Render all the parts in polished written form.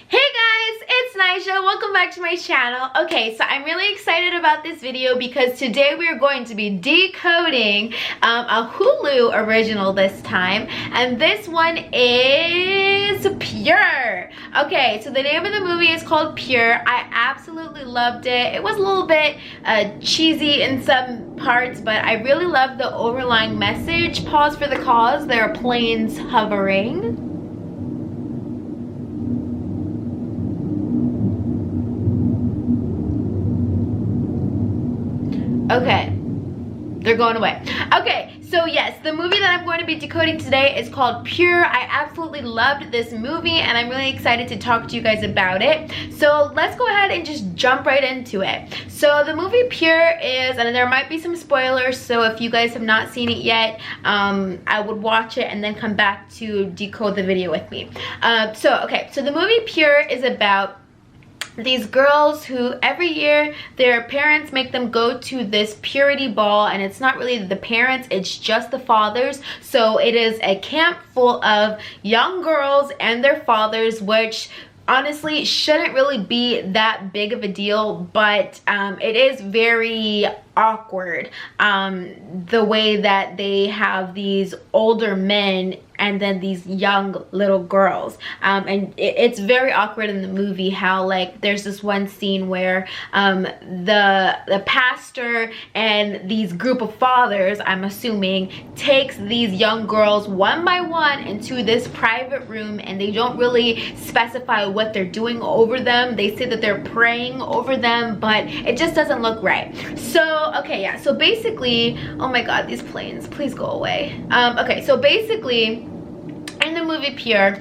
Hey guys, it's Nisha. Welcome back to my channel. Okay, so I'm really excited about this video because today we are going to be decoding a Hulu original this time, and this one is Pure. Okay, so the name of the movie is called Pure. I absolutely loved it. It was a little bit cheesy in some parts, but I really loved the overlying message. Pause for the cause. There are planes hovering. Okay, they're going away. Okay, so yes, the movie that I'm going to be decoding today is called Pure. I absolutely loved this movie and I'm really excited to talk to you guys about it. So let's go ahead and just jump right into it. So the movie Pure is, and there might be some spoilers, so if you guys have not seen it yet, I would watch it and then come back to decode the video with me. So the movie Pure is about these girls who every year their parents make them go to this purity ball, and it's not really the parents, it's just the fathers. So it is a camp full of young girls and their fathers, which honestly shouldn't really be that big of a deal, but it is very awkward the way that they have these older men and then these young little girls, and it's very awkward in the movie how, like, there's this one scene where the pastor and these group of fathers, I'm assuming, takes these young girls one by one into this private room, and they don't really specify what they're doing over them. They say that they're praying over them, but it just doesn't look right. So okay, yeah, so basically, oh my god, these planes, please go away. Okay, so basically in the movie Pure,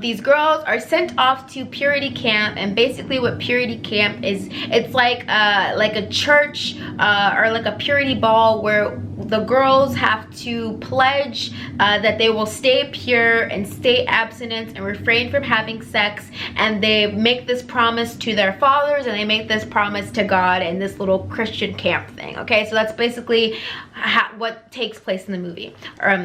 these girls are sent off to purity camp, and basically what purity camp is, it's like a church or like a purity ball where the girls have to pledge that they will stay pure and stay abstinent and refrain from having sex, and they make this promise to their fathers and they make this promise to God in this little Christian camp thing. Okay, so that's basically what takes place in the movie.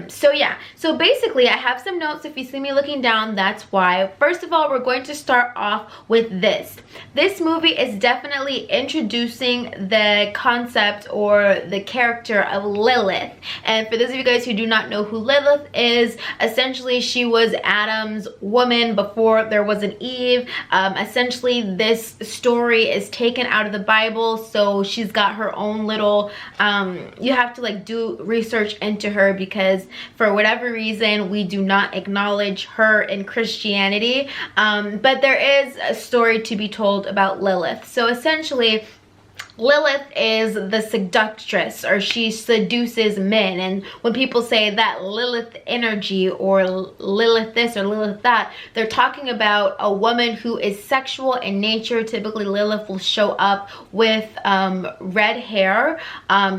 So yeah, so basically I have some notes. If you see me looking down, that's why. First of all, we're going to start off with this. This movie is definitely introducing the concept or the character of Lilith. And for those of you guys who do not know who Lilith is, essentially she was Adam's woman before there was an Eve. Essentially this story is taken out of the Bible, so she's got her own little, you have to like do research into her because for whatever reason we do not acknowledge her in Christianity, but there is a story to be told about Lilith. So essentially Lilith is the seductress, or she seduces men, and when people say that Lilith energy or Lilith this or Lilith that, they're talking about a woman who is sexual in nature. Typically Lilith will show up with red hair,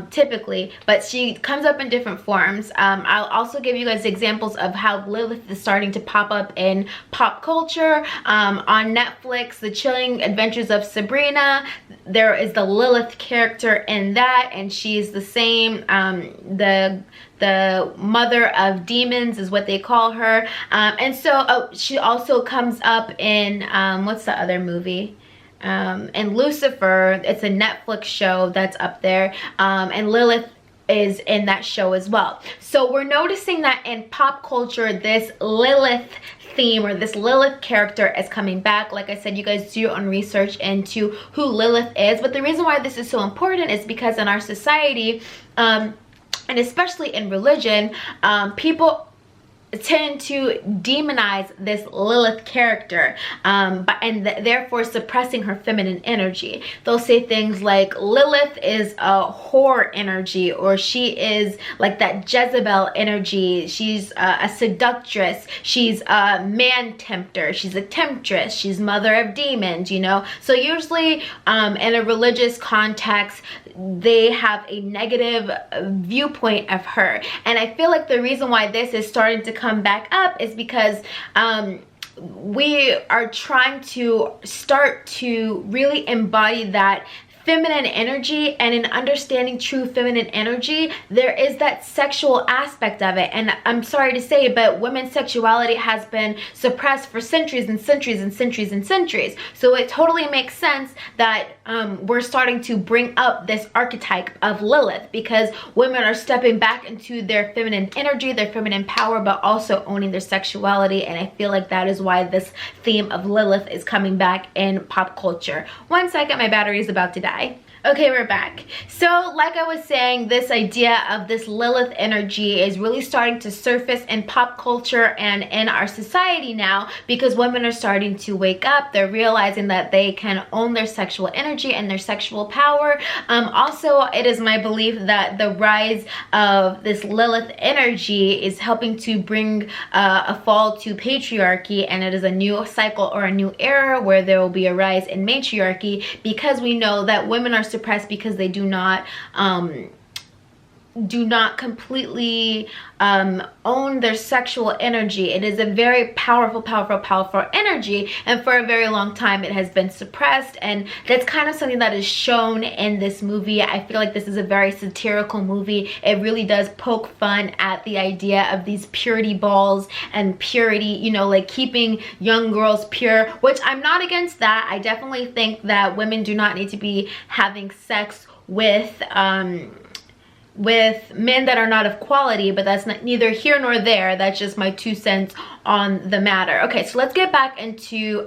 typically, but she comes up in different forms. I'll also give you guys examples of how Lilith is starting to pop up in pop culture. On Netflix, The Chilling Adventures of Sabrina, there is the Lilith character in that, and she's the same, the mother of demons is what they call her, and so she also comes up in what's the other movie, in Lucifer. It's a Netflix show that's up there, and Lilith is in that show as well. So we're noticing that in pop culture this Lilith theme or this Lilith character is coming back. Like I said, you guys do your own research into who Lilith is, but the reason why this is so important is because in our society, and especially in religion, people tend to demonize this Lilith character, therefore suppressing her feminine energy. They'll say things like Lilith is a whore energy, or she is like that Jezebel energy, she's a seductress, she's a man tempter, she's a temptress, she's mother of demons, you know. So usually in a religious context they have a negative viewpoint of her, and I feel like the reason why this is starting to come back up is because we are trying to start to really embody that feminine energy and in understanding true feminine energy, there is that sexual aspect of it. And I'm sorry to say, but women's sexuality has been suppressed for centuries and centuries and centuries and centuries. So it totally makes sense that we're starting to bring up this archetype of Lilith, because women are stepping back into their feminine energy, their feminine power, but also owning their sexuality. And I feel like that is why this theme of Lilith is coming back in pop culture. One second, my battery is about to die. Okay, we're back. So like I was saying, this idea of this Lilith energy is really starting to surface in pop culture and in our society now, because women are starting to wake up. They're realizing that they can own their sexual energy and their sexual power. Also, it is my belief that the rise of this Lilith energy is helping to bring a fall to patriarchy, and it is a new cycle or a new era where there will be a rise in matriarchy, because we know that women are suppressed because they do not completely own their sexual energy. It is a very powerful energy, and for a very long time it has been suppressed, and that's kind of something that is shown in this movie. I feel like this is a very satirical movie. It really does poke fun at the idea of these purity balls and purity, you know, like keeping young girls pure, which I'm not against that. I definitely think that women do not need to be having sex with men that are not of quality, but that's neither here nor there. That's just my 2 cents on the matter. Okay, so let's get back into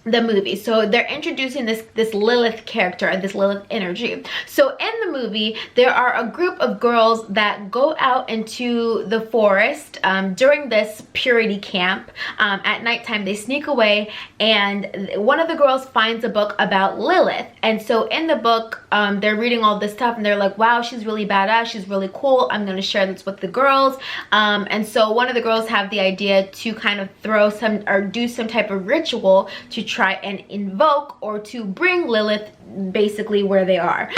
the movie. So they're introducing this Lilith character, this Lilith energy. So in the movie, there are a group of girls that go out into the forest during this purity camp. At nighttime, they sneak away, and one of the girls finds a book about Lilith. And so in the book, they're reading all this stuff, and they're like, wow, she's really badass, she's really cool, I'm gonna share this with the girls. And so one of the girls have the idea to kind of throw some or do some type of ritual to try and invoke or to bring Lilith basically where they are.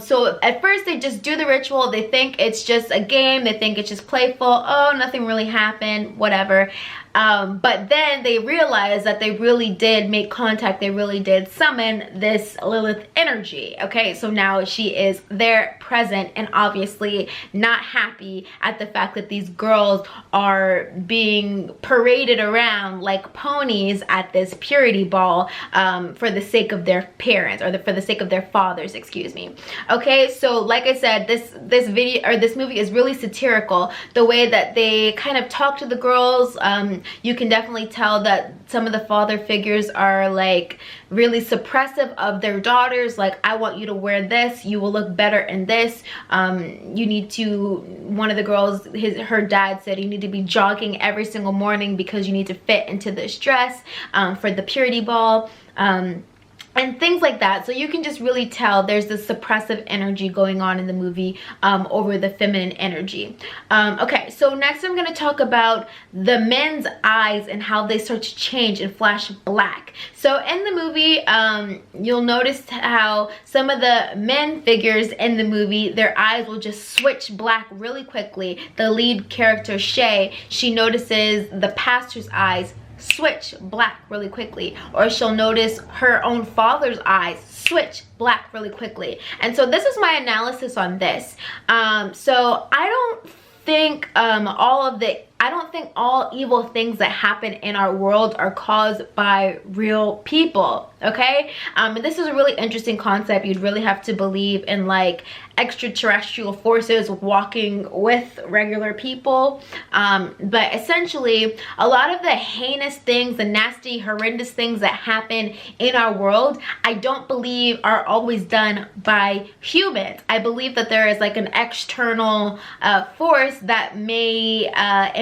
So at first they just do the ritual. They think it's just a game, they think it's just playful, oh, nothing really happened, whatever. But then they realize that they really did make contact, they really did summon this Lilith energy. Okay, so now she is there present and obviously not happy at the fact that these girls are being paraded around like ponies at this purity ball for the sake of their parents, or for the sake of their fathers, excuse me. Okay, so like I said, this movie is really satirical. The way that they kind of talk to the girls, you can definitely tell that some of the father figures are like really suppressive of their daughters. Like, I want you to wear this, you will look better in this, you need to, one of the girls, her dad said, you need to be jogging every single morning because you need to fit into this dress for the purity ball. And things like that. So you can just really tell there's this suppressive energy going on in the movie over the feminine energy. Okay, so next I'm going to talk about the men's eyes and how they start to change and flash black. So in the movie, you'll notice how some of the men figures in the movie, their eyes will just switch black really quickly. The lead character, Shay, she notices the pastor's eyes switch black really quickly, or she'll notice her own father's eyes switch black really quickly. And so this is my analysis on this. So I don't think I don't think all evil things that happen in our world are caused by real people, okay? And this is a really interesting concept. You'd really have to believe in like extraterrestrial forces walking with regular people. But essentially, a lot of the heinous things, the nasty, horrendous things that happen in our world, I don't believe are always done by humans. I believe that there is like an external force that may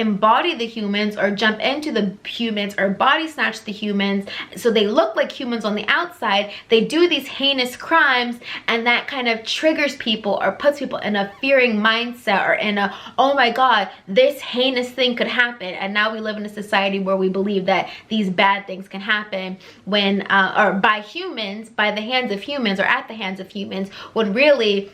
embody the humans or jump into the humans or body snatch the humans so they look like humans on the outside. They do these heinous crimes, and that kind of triggers people or puts people in a fearing mindset, or in a, oh my god, this heinous thing could happen. And now we live in a society where we believe that these bad things can happen when or by humans, by the hands of humans, or at the hands of humans, when really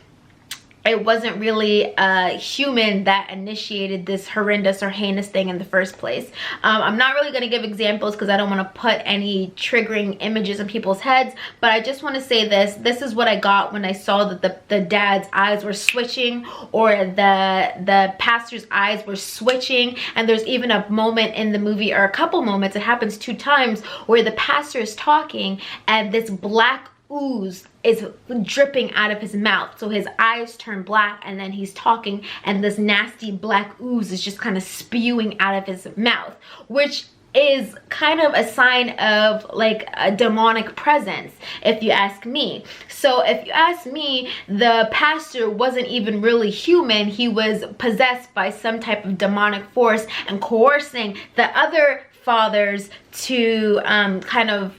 it wasn't really a human that initiated this horrendous or heinous thing in the first place. I'm not really going to give examples because I don't want to put any triggering images in people's heads, but I just want to say this is what I got when I saw that the dad's eyes were switching, or the pastor's eyes were switching. And there's even a moment in the movie, or a couple moments, it happens 2 times, where the pastor is talking and this black ooze is dripping out of his mouth. So his eyes turn black, and then he's talking and this nasty black ooze is just kind of spewing out of his mouth, which is kind of a sign of like a demonic presence, if you ask me. So if you ask me, the pastor wasn't even really human. He was possessed by some type of demonic force and coercing the other fathers to kind of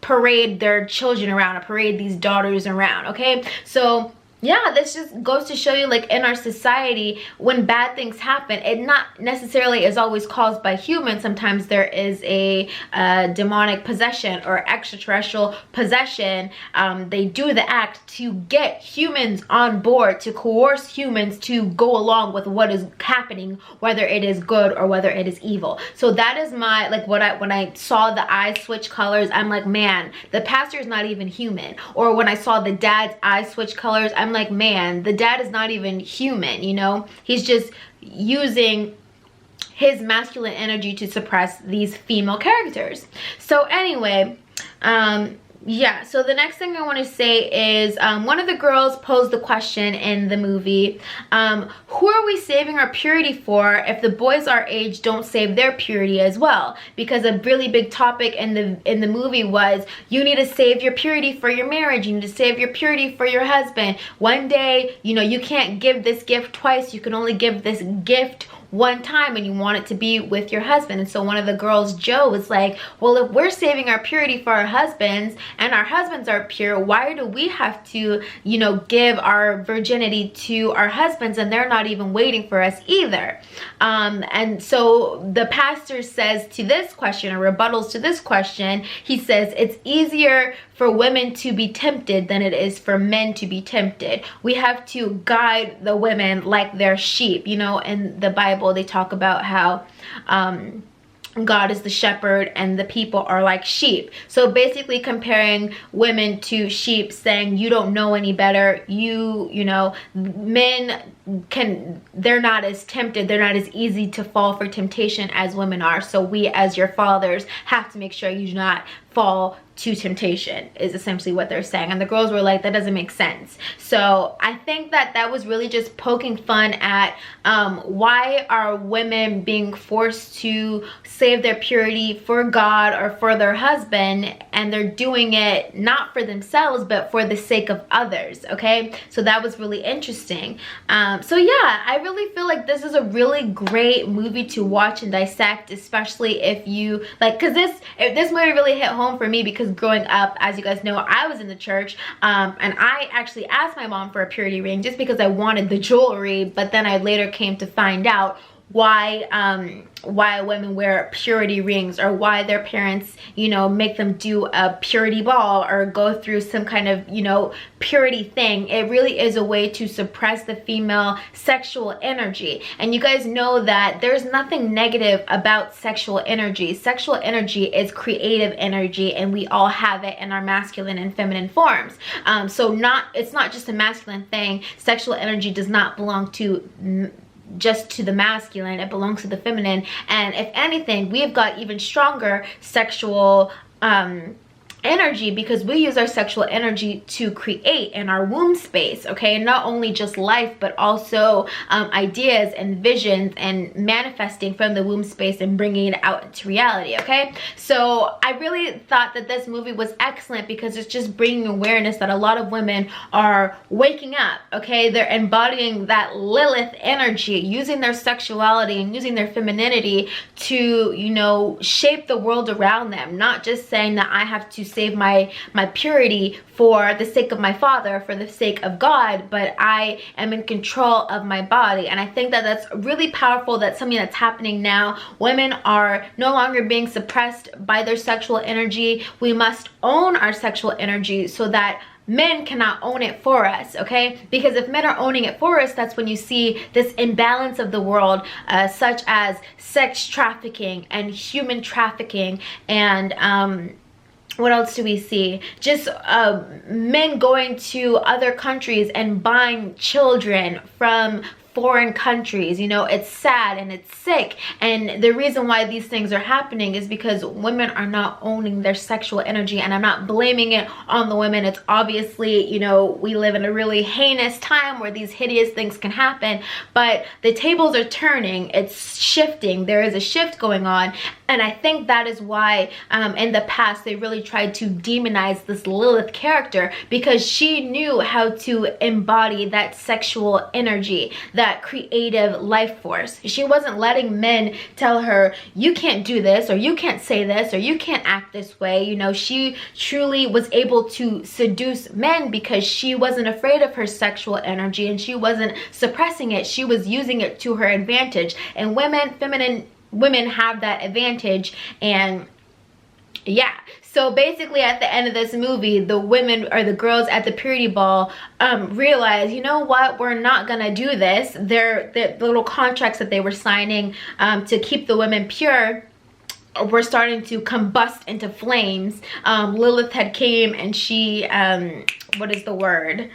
parade their children around, or parade these daughters around. Okay, so yeah, this just goes to show you, like, in our society, when bad things happen, it not necessarily is always caused by humans. Sometimes there is a demonic possession or extraterrestrial possession. They do the act to get humans on board, to coerce humans to go along with what is happening, whether it is good or whether it is evil. So that is my, like, when I saw the eyes switch colors, I'm like, man, the pastor is not even human. Or when I saw the dad's eyes switch colors, I'm like, man, the dad is not even human, you know? He's just using his masculine energy to suppress these female characters. So anyway, yeah, so the next thing I want to say is one of the girls posed the question in the movie, who are we saving our purity for if the boys our age don't save their purity as well? Because a really big topic in the movie was, you need to save your purity for your marriage, you need to save your purity for your husband. One day, you know, you can't give this gift twice, you can only give this gift one time, and you want it to be with your husband. And so one of the girls, Joe, was like, well, if we're saving our purity for our husbands and our husbands are pure, why do we have to, you know, give our virginity to our husbands and they're not even waiting for us either? And so the pastor says to this question, or rebuttals to this question, he says, it's easier for women to be tempted than it is for men to be tempted. We have to guide the women like they're sheep. You know, in the Bible, they talk about how God is the shepherd and the people are like sheep. So basically comparing women to sheep, saying you don't know any better. You know, men they're not as tempted, they're not as easy to fall for temptation as women are. So we, as your fathers, have to make sure you do not fall to temptation, is essentially what they're saying. And the girls were like, that doesn't make sense. So I think that was really just poking fun at why are women being forced to save their purity for God or for their husband, and they're doing it not for themselves but for the sake of others. Okay, so that was really interesting. So yeah, I really feel like this is a really great movie to watch and dissect, especially if you like, because this movie really hit home for me, because growing up, as you guys know, I was in the church, and I actually asked my mom for a purity ring just because I wanted the jewelry, but then I later came to find out why women wear purity rings, or why their parents, you know, make them do a purity ball or go through some kind of, you know, purity thing. It really is a way to suppress the female sexual energy. And you guys know that there's nothing negative about sexual energy. Sexual energy is creative energy, and we all have it in our masculine and feminine forms. So it's not just a masculine thing. Sexual energy does not belong to just to the masculine, it belongs to the feminine. And if anything, we've got even stronger sexual energy, because we use our sexual energy to create in our womb space. Okay, not only just life, but also ideas and visions and manifesting from the womb space and bringing it out into reality. Okay, so I really thought that this movie was excellent, because it's just bringing awareness that a lot of women are waking up. Okay, they're embodying that Lilith energy, using their sexuality and using their femininity to, you know, shape the world around them. Not just saying that I have to save my purity for the sake of my father, for the sake of God, but I am in control of my body. And I think that that's really powerful. That's something that's happening now. Women are no longer being suppressed by their sexual energy. We must own our sexual energy so that men cannot own it for us, okay? Because if men are owning it for us, that's when you see this imbalance of the world, such as sex trafficking and human trafficking, and what else do we see? Just men going to other countries and buying children from foreign countries. You know, it's sad and it's sick, and the reason why these things are happening is because women are not owning their sexual energy. And I'm not blaming it on the women. It's obviously, you know, we live in a really heinous time where these hideous things can happen, but the tables are turning. It's shifting. There is a shift going on, and I think that is why in the past they really tried to demonize this Lilith character, because she knew how to embody that sexual energy, that creative life force. She wasn't letting men tell her, you can't do this, or you can't say this, or you can't act this way. You know, she truly was able to seduce men because she wasn't afraid of her sexual energy, and she wasn't suppressing it. She was using it to her advantage. And women, feminine women, have that advantage. And yeah, so basically at the end of this movie, the women, or the girls at the purity ball, realize, you know what, we're not gonna do this. The little contracts that they were signing to keep the women pure were starting to combust into flames. Lilith had came, and she, what is the word?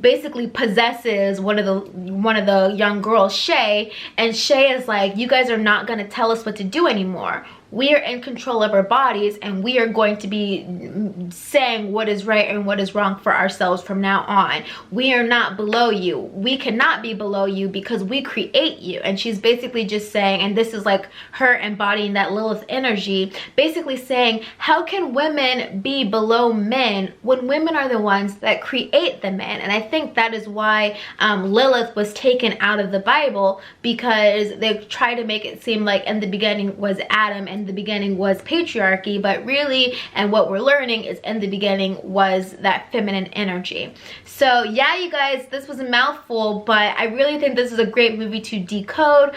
Basically possesses one of the young girls, Shay, and Shay is like, you guys are not going to tell us what to do anymore. We are in control of our bodies, and we are going to be saying what is right and what is wrong for ourselves from now on. We are not below you. We cannot be below you because we create you. And she's basically just saying, and this is like her embodying that Lilith energy, basically saying, how can women be below men when women are the ones that create the men? And I think that is why Lilith was taken out of the Bible, because they try to make it seem like in the beginning was Adam, and the beginning was patriarchy, but really, and what we're learning is in the beginning was that feminine energy. So yeah, you guys, this was a mouthful, but I really think this is a great movie to decode.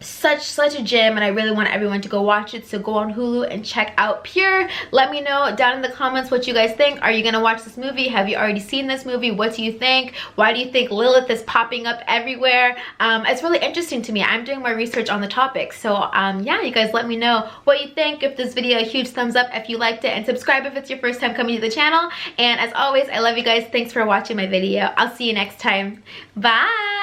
Such a gem, and I really want everyone to go watch it. So go on Hulu and check out Pure. Let me know down in the comments what you guys think. Are you gonna watch this movie? Have you already seen this movie? What do you think? Why do you think Lilith is popping up everywhere? It's really interesting to me. I'm doing my research on the topic. So yeah, you guys let me know what you think. Give this video a huge thumbs up if you liked it, and subscribe if it's your first time coming to the channel. And as always, I love you guys. Thanks for watching my video. I'll see you next time. Bye.